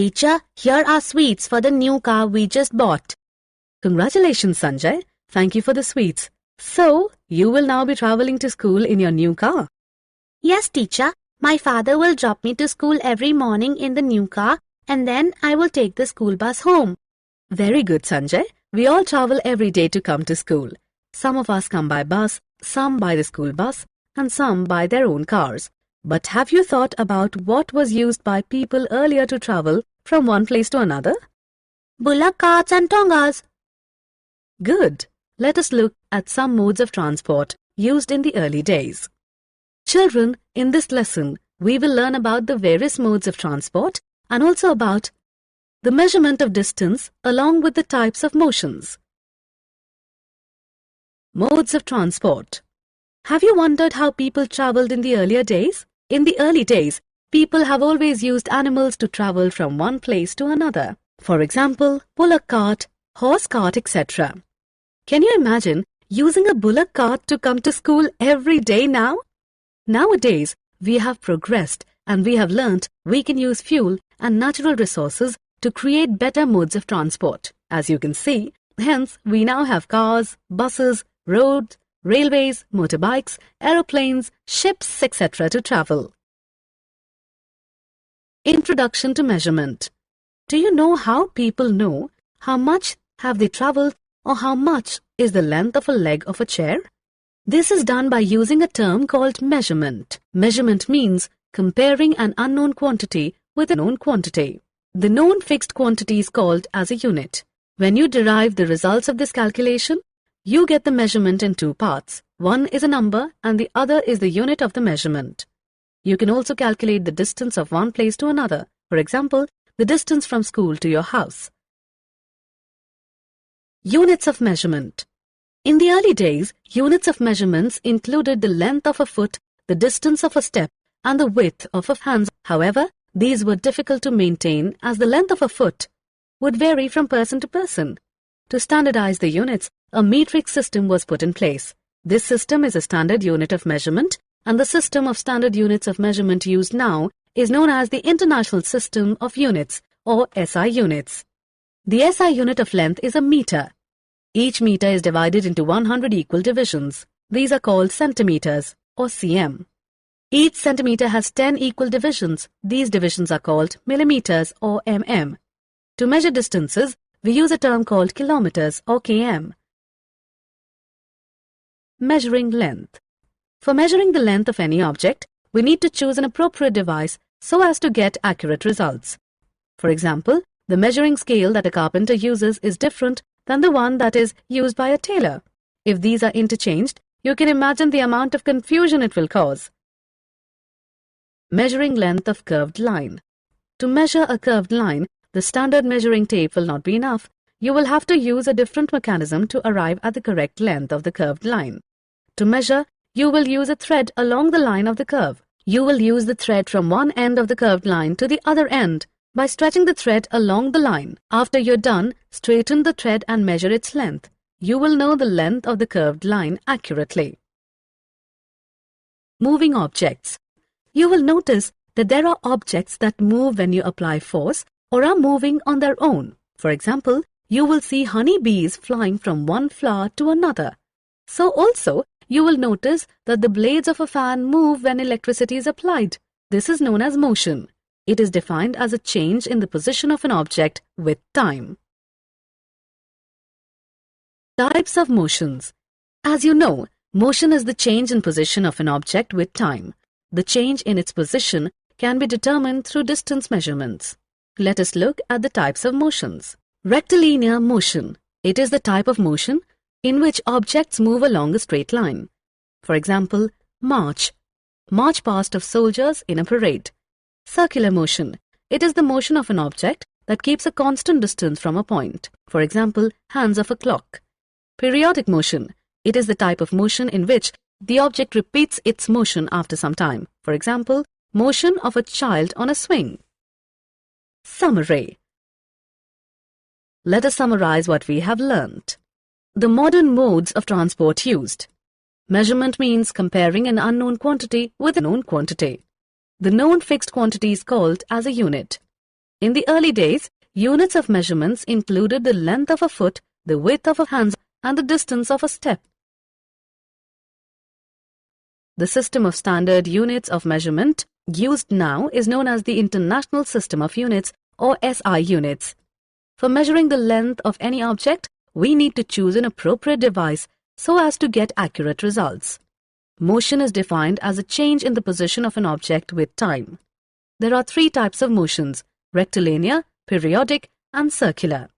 Teacher, here are sweets for the new car we just bought. Congratulations, Sanjay. Thank you for the sweets. So, you will now be traveling to school in your new car. Yes, teacher. My father will drop me to school every morning in the new car, and then I will take the school bus home. Very good, Sanjay. We all travel every day to come to school. Some of us come by bus, some by the school bus, and some by their own cars. But have you thought about what was used by people earlier to travel from one place to another? Bullock carts and tongas. Good. Let us look at some modes of transport used in the early days. Children, in this lesson, we will learn about the various modes of transport and also about the measurement of distance along with the types of motions. Modes of transport. Have you wondered how people traveled in the earlier days? In the early days, people have always used animals to travel from one place to another. For example, bullock cart, horse cart, etc. Can you imagine using a bullock cart to come to school every day now? Nowadays, we have progressed and we have learnt we can use fuel and natural resources to create better modes of transport. As you can see, hence we now have cars, buses, roads, railways, motorbikes, aeroplanes, ships, etc. to travel. Introduction to measurement. Do you know how people know how much have they travelled or how much is the length of a leg of a chair? This is done by using a term called measurement. Measurement means comparing an unknown quantity with a known quantity. The known fixed quantity is called as a unit. When you derive the results of this calculation, you get the measurement in two parts. One is a number and the other is the unit of the measurement. You can also calculate the distance of one place to another. For example, the distance from school to your house. Units of measurement. In the early days, units of measurements included the length of a foot, the distance of a step, and the width of a hand. However, these were difficult to maintain as the length of a foot would vary from person to person. To standardize the units, a metric system was put in place. This system is a standard unit of measurement, and the system of standard units of measurement used now is known as the International System of Units, or SI units. The SI unit of length is a meter. Each meter is divided into 100 equal divisions. These are called centimeters, or cm. Each centimeter has 10 equal divisions. These divisions are called millimeters, or mm. To measure distances, we use a term called kilometers, or km. Measuring length. For measuring the length of any object, we need to choose an appropriate device so as to get accurate results. For example, the measuring scale that a carpenter uses is different than the one that is used by a tailor. If these are interchanged, you can imagine the amount of confusion it will cause. Measuring length of curved line. To measure a curved line, the standard measuring tape will not be enough. You will have to use a different mechanism to arrive at the correct length of the curved line. To measure, you will use a thread along the line of the curve. You will use the thread from one end of the curved line to the other end by stretching the thread along the line. After you're done, straighten the thread and measure its length. You will know the length of the curved line accurately. Moving objects. You will notice that there are objects that move when you apply force or are moving on their own. For example, you will see honey bees flying from one flower to another. So also, you will notice that the blades of a fan move when electricity is applied. This is known as motion. It is defined as a change in the position of an object with time. Types of motions. As you know, motion is the change in position of an object with time. The change in its position can be determined through distance measurements. Let us look at the types of motions. Rectilinear motion. It is the type of motion in which objects move along a straight line. For example, march. March past of soldiers in a parade. Circular motion. It is the motion of an object that keeps a constant distance from a point. For example, hands of a clock. Periodic motion. It is the type of motion in which the object repeats its motion after some time. For example, motion of a child on a swing. Summary. Let us summarize what we have learnt. The modern modes of transport used. Measurement means comparing an unknown quantity with a known quantity. The known fixed quantity is called as a unit. In the early days, units of measurements included the length of a foot, the width of a hand, and the distance of a step. The system of standard units of measurement used now is known as the International System of Units, or SI units. For measuring the length of any object, we need to choose an appropriate device so as to get accurate results. Motion is defined as a change in the position of an object with time. There are three types of motions: rectilinear, periodic, and circular.